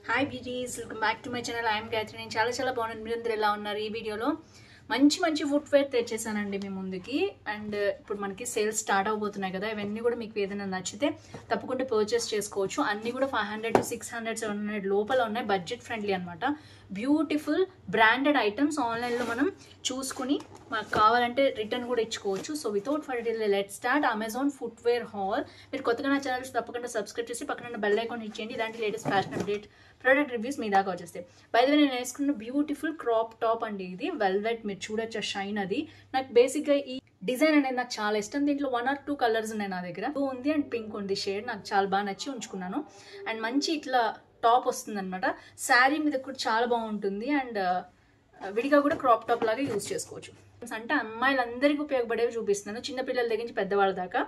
Hi beauties, welcome back to my channel. I am Gayatri. నేను చాలా బాగున్నాను. మీరందరూ ఎలా ఉన్నారు? ఈ వీడియోలో మంచి ఫుట్వేర్ తెచ్చేసానండి మీ ముందుకి. అండ్ ఇప్పుడు మనకి సేల్స్ స్టార్ట్ అవబోతున్నాయి కదా, ఇవన్నీ కూడా మీకు ఏదైనా నచ్చితే తప్పకుండా పర్చేస్ చేసుకోవచ్చు. అన్నీ కూడా 500 to 600 700 లోపల ఉన్నాయి. బడ్జెట్ ఫ్రెండ్లీ అనమాట. బ్యూటిఫుల్ బ్రాండెడ్ ఐటమ్స్ ఆన్లైన్లో మనం చూసుకుని మనకు కావాలంటే రిటర్న్ కూడా ఇచ్చుకోవచ్చు. So without for delay let start Amazon footwear hall. మీరు కొత్తగా నా ఛానల్స్ తప్పకుండా సబ్స్క్రైబ్ చేసి పక్కన బెల్ ఐకాన్ ఇచ్చేయండి. ఇలాంటి latest fashion update product reviews మీ దాకా వచ్చేస్తాయి. బై ద వే నేను వేసుకున్న బ్యూటిఫుల్ క్రాప్ టాప్ అండి. ఇది వెల్వెట్, మీరు చూడొచ్చు షైన్. అది నాకు బేసిక్గా ఈ డిజైన్ అనేది నాకు చాలా ఇష్టం. దీంట్లో 1 or 2 కలర్స్ ఉన్నాయి నా దగ్గర. బ్లూ ఉంది అండ్ పింక్ ఉంది షేడ్. నాకు చాలా బాగా నచ్చి ఉంచుకున్నాను. అండ్ మంచి ఇట్లా టాప్ వస్తుంది అనమాట. శారీ మీద కూడా చాలా బాగుంటుంది. అండ్ విడిగా కూడా క్రాప్ టాప్ లాగా యూజ్ చేసుకోవచ్చు. అంటే అమ్మాయిలందరికీ ఉపయోగపడేవి చూపిస్తున్నాను, చిన్నపిల్లల దగ్గర నుంచి పెద్దవాళ్ళ దాకా.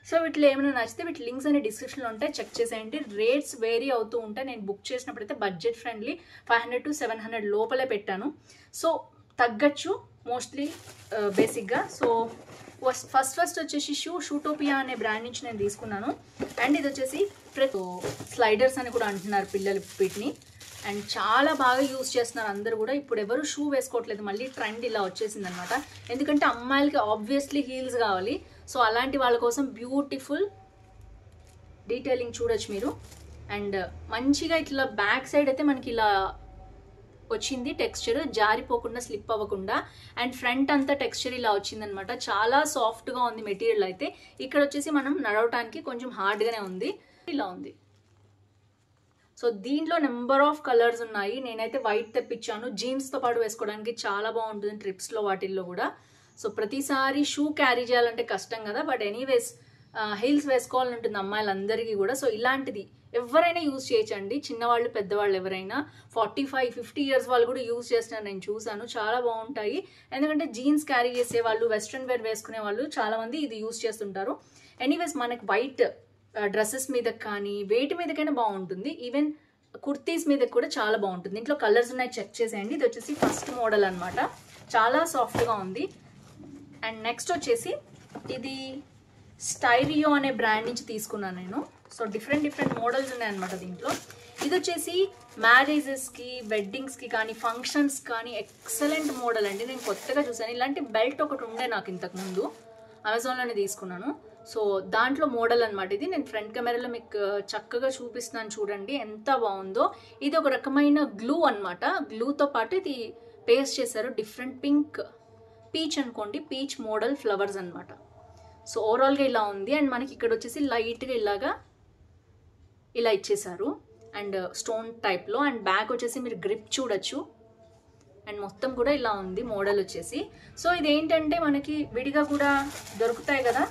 సో వీటిలో ఏమైనా నచ్చితే వీటి లింక్స్ అనే డిస్క్రిప్షన్లో ఉంటాయి, చెక్ చేసేయండి. రేట్స్ వేరీ అవుతూ ఉంటాయి. నేను బుక్ చేసినప్పుడైతే బడ్జెట్ ఫ్రెండ్లీ 500 to 700 లోపలే పెట్టాను. సో తగ్గచ్చు మోస్ట్లీ బేసిక్గా. సో ఫస్ట్ వచ్చేసి షూటోపియా అనే బ్రాండ్ నుంచి నేను తీసుకున్నాను. అండ్ ఇది వచ్చేసి స్లైడర్స్ అని కూడా అంటున్నారు పిల్లలు వీటిని. అండ్ చాలా బాగా యూజ్ చేస్తున్నారు అందరూ కూడా. ఇప్పుడు ఎవరు షూ వేసుకోవట్లేదు, మళ్ళీ ట్రెండ్ ఇలా వచ్చేసింది అనమాట. ఎందుకంటే అమ్మాయిలకి ఆబ్వియస్లీ హీల్స్ కావాలి. సో అలాంటి వాళ్ళ కోసం బ్యూటిఫుల్ డీటెయిలింగ్ చూడొచ్చు మీరు. అండ్ మంచిగా ఇట్లా బ్యాక్ సైడ్ అయితే మనకి ఇలా వచ్చింది టెక్స్చర్, జారిపోకుండా స్లిప్ అవ్వకుండా. అండ్ ఫ్రంట్ అంతా టెక్స్చర్ ఇలా వచ్చిందనమాట. చాలా సాఫ్ట్గా ఉంది మెటీరియల్ అయితే. ఇక్కడ వచ్చేసి మనం నడవటానికి కొంచెం హార్డ్గానే ఉంది. ఇలా ఉంది. సో దీంట్లో నెంబర్ ఆఫ్ కలర్స్ ఉన్నాయి. నేనైతే వైట్ తెప్పించాను. జీన్స్తో పాటు వేసుకోవడానికి చాలా బాగుంటుంది ట్రిప్స్లో వాటిల్లో కూడా. సో ప్రతిసారి షూ క్యారీ చేయాలంటే కష్టం కదా, బట్ ఎనీవేస్ హీల్స్ వేసుకోవాలని ఉంటుంది అమ్మాయిలందరికీ కూడా. సో ఇలాంటిది ఎవరైనా యూజ్ చేయొచ్చండి, చిన్నవాళ్ళు పెద్దవాళ్ళు ఎవరైనా. 45-50 ఇయర్స్ వాళ్ళు కూడా యూజ్ చేస్తున్నారు, నేను చూసాను. చాలా బాగుంటాయి. ఎందుకంటే జీన్స్ క్యారీ చేసే వాళ్ళు, వెస్ట్రన్ వేర్ వేసుకునే వాళ్ళు చాలామంది ఇది యూజ్ చేస్తుంటారు. ఎనీవేస్ మనకి వైట్ డ్రెస్సెస్ మీద కానీ వేటి మీదకైనా బాగుంటుంది. ఈవెన్ కుర్తీస్ మీద కూడా చాలా బాగుంటుంది. దీంట్లో కలర్స్ ఉన్నాయి, చెక్ చేసేయండి. ఇది వచ్చేసి ఫస్ట్ మోడల్ అనమాట. చాలా సాఫ్ట్గా ఉంది. అండ్ నెక్స్ట్ వచ్చేసి ఇది స్టైరియో అనే బ్రాండ్ నుంచి తీసుకున్నాను నేను. సో డిఫరెంట్ మోడల్స్ ఉన్నాయన్నమాట దీంట్లో. ఇది వచ్చేసి మ్యారేజెస్కి, వెడ్డింగ్స్కి కానీ ఫంక్షన్స్ కానీ ఎక్సలెంట్ మోడల్ అండి. నేను కొత్తగా చూసాను. ఇలాంటి బెల్ట్ ఒకటి ఉండే నాకు ఇంతకుముందు, అమెజాన్లోనే తీసుకున్నాను. సో దాంట్లో మోడల్ అనమాట ఇది. నేను ఫ్రంట్ కెమెరాలో మీకు చక్కగా చూపిస్తున్నాను చూడండి ఎంత బాగుందో. ఇది ఒక రకమైన గ్లూ అనమాట. గ్లూతో పాటు ఇది పేస్ట్ చేశారు. డిఫరెంట్ పింక్, పీచ్ అనుకోండి, పీచ్ మోడల్ ఫ్లవర్స్ అనమాట. సో ఓవరాల్గా ఇలా ఉంది. అండ్ మనకి ఇక్కడ వచ్చేసి లైట్గా ఇలా ఇచ్చేసారు. అండ్ స్టోన్ టైప్లో. అండ్ బ్యాక్ వచ్చేసి మీరు గ్రిప్ చూడొచ్చు. అండ్ మొత్తం కూడా ఇలా ఉంది మోడల్ వచ్చేసి. సో ఇది ఏంటంటే మనకి విడిగా కూడా దొరుకుతాయి కదా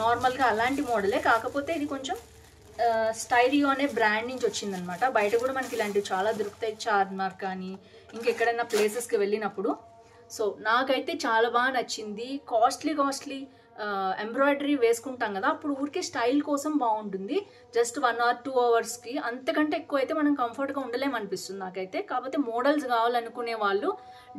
నార్మల్గా, అలాంటి మోడలే. కాకపోతే ఇది కొంచెం స్టైరియో అనే బ్రాండ్ నుంచి వచ్చిందనమాట. బయట కూడా మనకి ఇలాంటివి చాలా దొరుకుతాయి, చార్మార్ కానీ ఇంకెక్కడైనా ప్లేసెస్కి వెళ్ళినప్పుడు. సో నాకైతే చాలా బాగా నచ్చింది. కాస్ట్లీ ఎంబ్రాయిడరీ వేసుకుంటాం కదా, అప్పుడు ఊరికే స్టైల్ కోసం బాగుంటుంది. జస్ట్ 1 or 2 అవర్స్కి, అంతకంటే ఎక్కువ అయితే మనం కంఫర్ట్గా ఉండలేమనిపిస్తుంది నాకైతే. కాకపోతే మోడల్స్ కావాలనుకునే వాళ్ళు,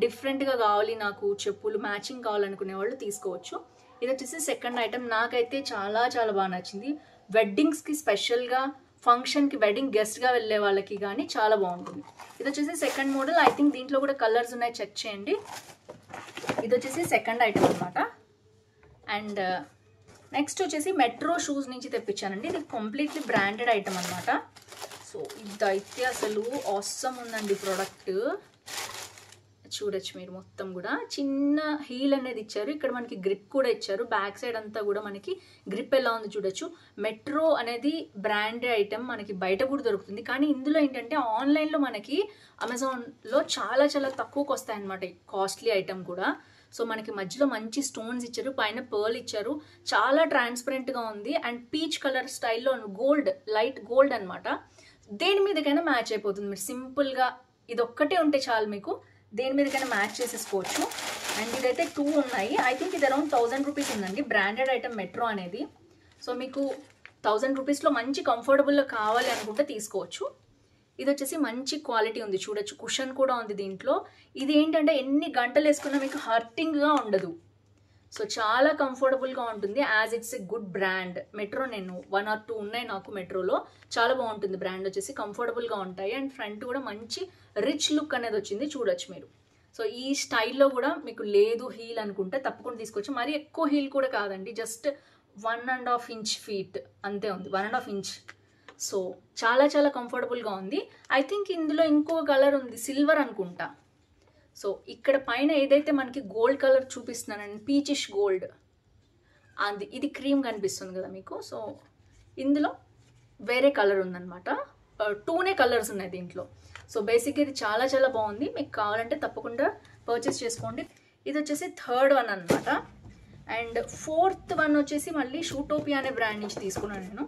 డిఫరెంట్గా కావాలి నాకు చెప్పులు మ్యాచింగ్ కావాలనుకునే వాళ్ళు తీసుకోవచ్చు. ఇది వచ్చేసి సెకండ్ ఐటమ్. నాకైతే చాలా బాగా నచ్చింది. వెడ్డింగ్స్కి స్పెషల్గా, ఫంక్షన్కి వెడ్డింగ్ గెస్ట్గా వెళ్ళే వాళ్ళకి కానీ చాలా బాగుంటుంది. ఇది వచ్చేసి సెకండ్ మోడల్. ఐ థింక్ దీంట్లో కూడా కలర్స్ ఉన్నాయి, చెక్ చేయండి. ఇది వచ్చేసి సెకండ్ ఐటమ్ అనమాట. అండ్ నెక్స్ట్ వచ్చేసి మెట్రో షూస్ నుంచి తెప్పించానండి. ఇది కంప్లీట్లీ బ్రాండెడ్ ఐటమ్ అనమాట. సో ఇదైతే అసలు ఆసమ్ ఉందండి ప్రోడక్ట్. చూడొచ్చు మీరు. మొత్తం కూడా చిన్న హీల్ అనేది ఇచ్చారు. ఇక్కడ మనకి గ్రిప్ కూడా ఇచ్చారు. బ్యాక్ సైడ్ అంతా కూడా మనకి గ్రిప్ ఎలా ఉంది చూడొచ్చు. మెట్రో అనేది బ్రాండెడ్ ఐటమ్, మనకి బయట కూడా దొరుకుతుంది. కానీ ఇందులో ఏంటంటే ఆన్లైన్లో మనకి అమెజాన్లో చాలా తక్కువకి వస్తాయి అనమాట కాస్ట్లీ ఐటమ్ కూడా. సో మనకి మధ్యలో మంచి స్టోన్స్ ఇచ్చారు, పైన పర్ల్ ఇచ్చారు. చాలా ట్రాన్స్పరెంట్గా ఉంది. అండ్ పీచ్ కలర్ స్టైల్లో గోల్డ్, లైట్ గోల్డ్ అనమాట. దేని మీదకైనా మ్యాచ్ అయిపోతుంది. మీరు సింపుల్గా ఇది ఒక్కటే ఉంటే చాలు, మీకు దేని మీదకైనా మ్యాచ్ చేసేసుకోవచ్చు. అండ్ ఇదైతే 2 ఉన్నాయి. ఐ థింక్ ఇది అరౌండ్ 1000 రూపీస్ ఉందండి. బ్రాండెడ్ ఐటమ్ మెట్రో అనేది. సో మీకు 1000 రూపీస్లో మంచి కంఫర్టబుల్గా కావాలి అనుకుంటే తీసుకోవచ్చు. ఇది వచ్చేసి మంచి క్వాలిటీ ఉంది చూడొచ్చు. కుషన్ కూడా ఉంది దీంట్లో. ఇది ఏంటంటే ఎన్ని గంటలు వేసుకున్నా మీకు హర్టింగ్గా ఉండదు. సో చాలా కంఫర్టబుల్గా ఉంటుంది, as it's a good brand. Metro నేను 1 or 2 ఉన్నాయి నాకు మెట్రోలో. చాలా బాగుంటుంది బ్రాండ్ వచ్చేసి, కంఫర్టబుల్గా ఉంటాయి. అండ్ ఫ్రంట్ కూడా మంచి రిచ్ లుక్ అనేది వచ్చింది, చూడొచ్చు మీరు. సో ఈ స్టైల్లో కూడా మీకు లేదు హీల్ అనుకుంటే తప్పకుండా తీసుకోవచ్చు. మరీ ఎక్కువ హీల్ కూడా కాదండి, జస్ట్ 1.5 inch ఫీట్ అంతే ఉంది, 1.5 inch. సో చాలా చాలా కంఫర్టబుల్గా ఉంది. ఐ థింక్ ఇందులో ఇంకో కలర్ ఉంది, సిల్వర్ అనుకుంటా. సో ఇక్కడ పైన ఏదైతే మనకి గోల్డ్ కలర్ చూపిస్తున్నానండి, పీచిష్ గోల్డ్, అది ఇది క్రీమ్ కనిపిస్తుంది కదా మీకు. సో ఇందులో వేరే కలర్ ఉందన్నమాట, 2 కలర్స్ ఉన్నాయి దీంట్లో. సో బేసిక్గా ఇది చాలా చాలా బాగుంది, మీకు కావాలంటే తప్పకుండా పర్చేస్ చేసుకోండి. ఇది వచ్చేసి 3rd one అనమాట. అండ్ 4th one వచ్చేసి మళ్ళీ షూటోపియా అనే బ్రాండ్ నుంచి తీసుకున్నాను నేను.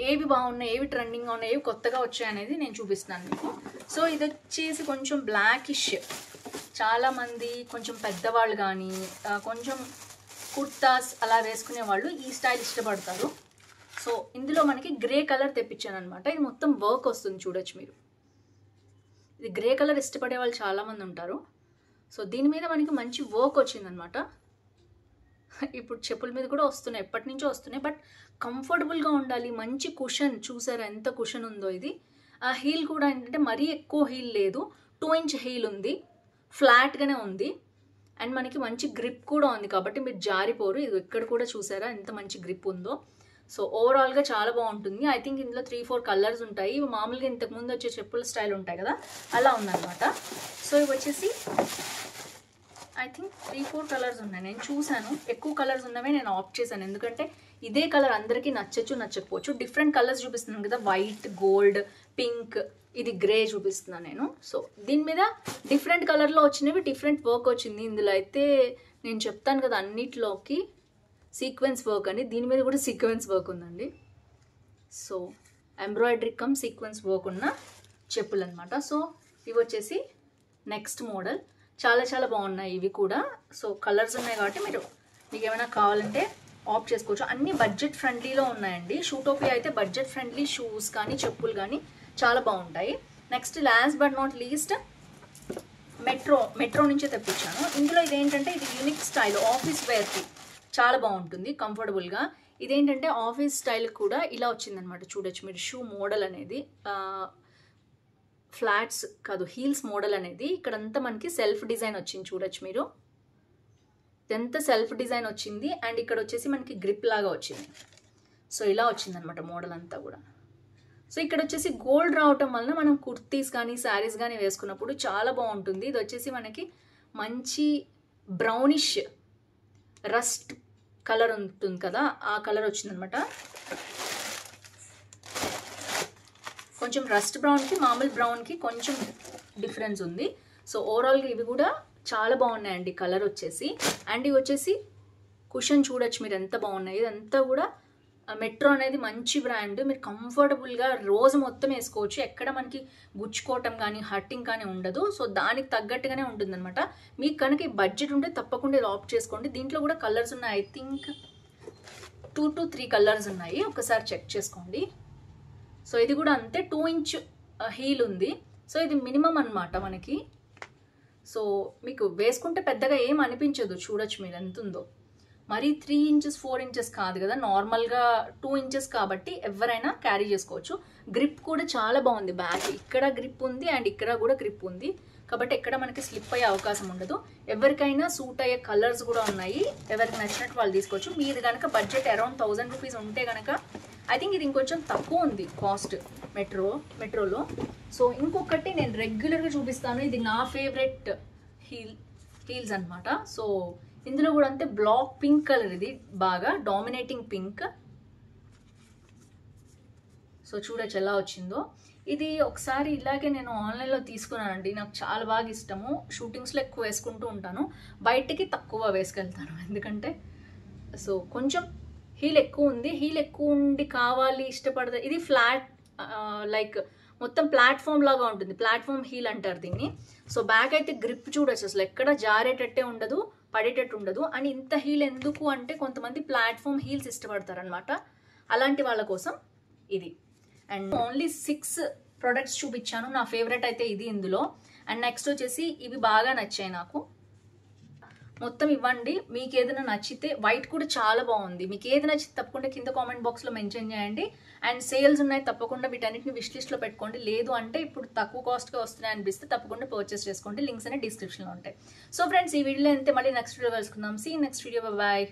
ఏవి బాగున్నాయి, ఏవి ట్రెండింగ్గా ఉన్నాయి, ఏవి కొత్తగా వచ్చాయి అనేది నేను చూపిస్తున్నాను మీకు. సో ఇది వచ్చేసి కొంచెం బ్లాకిష్, చాలామంది కొంచెం పెద్దవాళ్ళు కానీ కొంచెం కుర్తాస్ అలా వేసుకునే వాళ్ళు ఈ స్టైల్ ఇష్టపడతారు. సో ఇందులో మనకి గ్రే కలర్ తెప్పించాను అనమాట. ఇది మొత్తం వర్క్ వస్తుంది, చూడొచ్చు మీరు. ఇది గ్రే కలర్ ఇష్టపడే వాళ్ళు చాలామంది ఉంటారు. సో దీని మీద మనకి మంచి వర్క్ వచ్చిందనమాట. ఇప్పుడు చెప్పుల మీద కూడా వస్తున్నాయి, ఎప్పటి నుంచో వస్తున్నాయి, బట్ కంఫర్టబుల్గా ఉండాలి. మంచి కుషన్, చూసారా ఎంత కుషన్ ఉందో ఇది. ఆ హీల్ కూడా ఏంటంటే మరీ ఎక్కువ హీల్ లేదు, 2 inch హీల్ ఉంది, ఫ్లాట్గానే ఉంది. అండ్ మనకి మంచి గ్రిప్ కూడా ఉంది, కాబట్టి మీరు జారిపోరు. ఇది ఇక్కడ కూడా చూసారా ఎంత మంచి గ్రిప్ ఉందో. సో ఓవరాల్గా చాలా బాగుంటుంది. ఐ థింక్ ఇందులో 3-4 కలర్స్ ఉంటాయి. ఇవి మామూలుగా ఇంతకుముందు వచ్చే చెప్పుల స్టైల్ ఉంటాయి కదా, అలా ఉందన్నమాట. సో ఇవి వచ్చేసి ఐ థింక్ 3-4 కలర్స్ ఉన్నాయి, నేను చూసాను. ఎక్కువ కలర్స్ ఉన్నవే నేను ఆప్ట్ చేశాను, ఎందుకంటే ఇదే కలర్ అందరికీ నచ్చచ్చు నచ్చకపోవచ్చు. డిఫరెంట్ కలర్స్ చూపిస్తున్నాను కదా, వైట్, గోల్డ్, పింక్, ఇది గ్రే చూపిస్తున్నాను నేను. సో దీని మీద డిఫరెంట్ కలర్లో వచ్చినవి, డిఫరెంట్ వర్క్ వచ్చింది. ఇందులో అయితే నేను చెప్తాను కదా అన్నిట్లోకి సీక్వెన్స్ వర్క్ అని, దీని మీద కూడా సీక్వెన్స్ వర్క్ ఉందండి. So embroidery come sequence work ఉన్న చెప్పులు అనమాట. సో ఇవి వచ్చేసి నెక్స్ట్ మోడల్, చాలా చాలా బాగున్నాయి ఇవి కూడా. సో కలర్స్ ఉన్నాయి కాబట్టి మీకు ఏమైనా కావాలంటే ఆప్ట్ చేసుకోవచ్చు. అన్ని బడ్జెట్ ఫ్రెండ్లీలో ఉన్నాయండి. షూటోపియా అయితే బడ్జెట్ ఫ్రెండ్లీ షూస్ కానీ చెప్పులు కానీ చాలా బాగుంటాయి. Next last but not least metro నుంచే తెప్పించాను. ఇందులో ఇదేంటంటే ఇది యూనిక్ స్టైల్, ఆఫీస్ వేర్కి చాలా బాగుంటుంది, కంఫర్టబుల్గా. ఇదేంటంటే ఆఫీస్ స్టైల్ కూడా ఇలా వచ్చిందనమాట, చూడొచ్చు మీరు. షూ మోడల్ అనేది ఫ్లాట్స్ కాదు, హీల్స్ మోడల్ అనేది ఇక్కడంతా మనకి సెల్ఫ్ డిజైన్ వచ్చింది, చూడొచ్చు మీరు. ఇదంతా సెల్ఫ్ డిజైన్ వచ్చింది. అండ్ ఇక్కడ వచ్చేసి మనకి గ్రిప్ లాగా వచ్చింది. సో ఇలా వచ్చిందనమాట మోడల్ అంతా కూడా. సో ఇక్కడ వచ్చేసి గోల్డ్ రావటం వలన మనం కుర్తీస్ కానీ శారీస్ కానీ వేసుకున్నప్పుడు చాలా బాగుంటుంది. ఇది వచ్చేసి మనకి మంచి బ్రౌనిష్ రస్ట్ కలర్ ఉంటుంది కదా, ఆ కలర్ వచ్చిందనమాట. కొంచెం రస్ట్ బ్రౌన్కి మామూలు బ్రౌన్కి కొంచెం డిఫరెన్స్ ఉంది. సో ఓవరాల్గా ఇవి కూడా చాలా బాగున్నాయండి కలర్ వచ్చేసి. అండ్ ఇవి వచ్చేసి కుషన్ చూడొచ్చు మీరు ఎంత బాగున్నాయి. ఇదంతా కూడా మెట్రో అనేది మంచి బ్రాండ్, మీరు కంఫర్టబుల్గా రోజు మొత్తం వేసుకోవచ్చు. ఎక్కడ మనకి గుచ్చుకోవటం కానీ హర్టింగ్ కానీ ఉండదు. సో దానికి తగ్గట్టుగానే ఉంటుందన్నమాట. మీకు కనుక ఈ బడ్జెట్ ఉంటే తప్పకుండా ఇది ఆప్ట్ చేసుకోండి. దీంట్లో కూడా కలర్స్ ఉన్నాయి, ఐ థింక్ 2 to 3 కలర్స్ ఉన్నాయి, ఒకసారి చెక్ చేసుకోండి. సో ఇది కూడా అంతే, 2 inch హీల్ ఉంది. సో ఇది మినిమం అన్నమాట మనకి. సో మీకు వేసుకుంటే పెద్దగా ఏం అనిపించదు, చూడొచ్చు మీరు ఎంత ఉందో. మరి 3 inches 4 inches కాదు కదా, నార్మల్గా 2 inches కాబట్టి ఎవరైనా క్యారీ చేసుకోవచ్చు. గ్రిప్ కూడా చాలా బాగుంది, బ్యాక్ ఇక్కడ గ్రిప్ ఉంది అండ్ ఇక్కడ కూడా గ్రిప్ ఉంది, కాబట్టి ఎక్కడ మనకి స్లిప్ అయ్యే అవకాశం ఉండదు. ఎవరికైనా సూట్ అయ్యే కలర్స్ కూడా ఉన్నాయి, ఎవరికి నచ్చినట్టు వాళ్ళు తీసుకోవచ్చు. మీది కనుక బడ్జెట్ అరౌండ్ 1000 రూపీస్ ఉంటే కనుక ఐ థింక్ ఇది ఇంకొంచెం తక్కువ ఉంది కాస్ట్ మెట్రోలో. సో ఇంకొకటి నేను రెగ్యులర్గా చూపిస్తాను, ఇది నా ఫేవరెట్ హీల్స్ అనమాట. సో ఇందులో కూడా అంతే బ్లాక్ పింక్ కలర్, ఇది బాగా డామినేటింగ్ పింక్. సో చూడొచ్చు ఎలా వచ్చిందో. ఇది ఒకసారి ఇలాగే నేను ఆన్లైన్లో తీసుకున్నానండి, నాకు చాలా బాగా ఇష్టము. షూటింగ్స్లో ఎక్కువ వేసుకుంటూ ఉంటాను, బయటికి తక్కువ వేసుకెళ్తాను ఎందుకంటే సో కొంచెం హీల్ ఎక్కువ ఉంది. హీల్ ఎక్కువ ఉండి కావాలి ఇష్టపడదు. ఇది ఫ్లాట్ లైక్ మొత్తం ప్లాట్ఫామ్ లాగా ఉంటుంది, ప్లాట్ఫామ్ హీల్ అంటారు దీన్ని. సో బ్యాక్ అయితే గ్రిప్ చూడొచ్చు, అసలు ఎక్కడ జారేటట్టే ఉండదు, పడేటట్టు ఉండదు. అని ఇంత హీల్ ఎందుకు అంటే కొంతమంది ప్లాట్ఫామ్ హీల్స్ ఇష్టపడతారనమాట, అలాంటి వాళ్ళ కోసం ఇది. అండ్ ఓన్లీ 6 ప్రొడక్ట్స్ చూపించాను, నా ఫేవరెట్ అయితే ఇది ఇందులో. అండ్ నెక్స్ట్ వచ్చేసి ఇవి బాగా నచ్చాయి నాకు, మొత్తం ఇవ్వండి. మీకు ఏదైనా నచ్చితే వైట్ కూడా చాలా బాగుంది. మీకు ఏది నచ్చితే తప్పకుండా కింద కామెంట్ బాక్స్లో మెన్షన్ చేయండి. అండ్ సేల్స్ ఉన్నాయి, తప్పకుండా వీటన్నిటిని విష్ లిస్ట్లో పెట్టుకోండి. లేదు అంటే ఇప్పుడు తక్కువ కాస్ట్గా వస్తున్నాయి అనిపిస్తే తప్పకుండా పర్చేస్ చేసుకోండి. లింక్స్ అనేవి డిస్క్రిప్షన్లో ఉంటాయి. సో ఫ్రెండ్స్, ఈ వీడియోలో అంతే. మళ్ళీ నెక్స్ట్ వీడియో కలుసుకుందాం. See next video. బాయ్.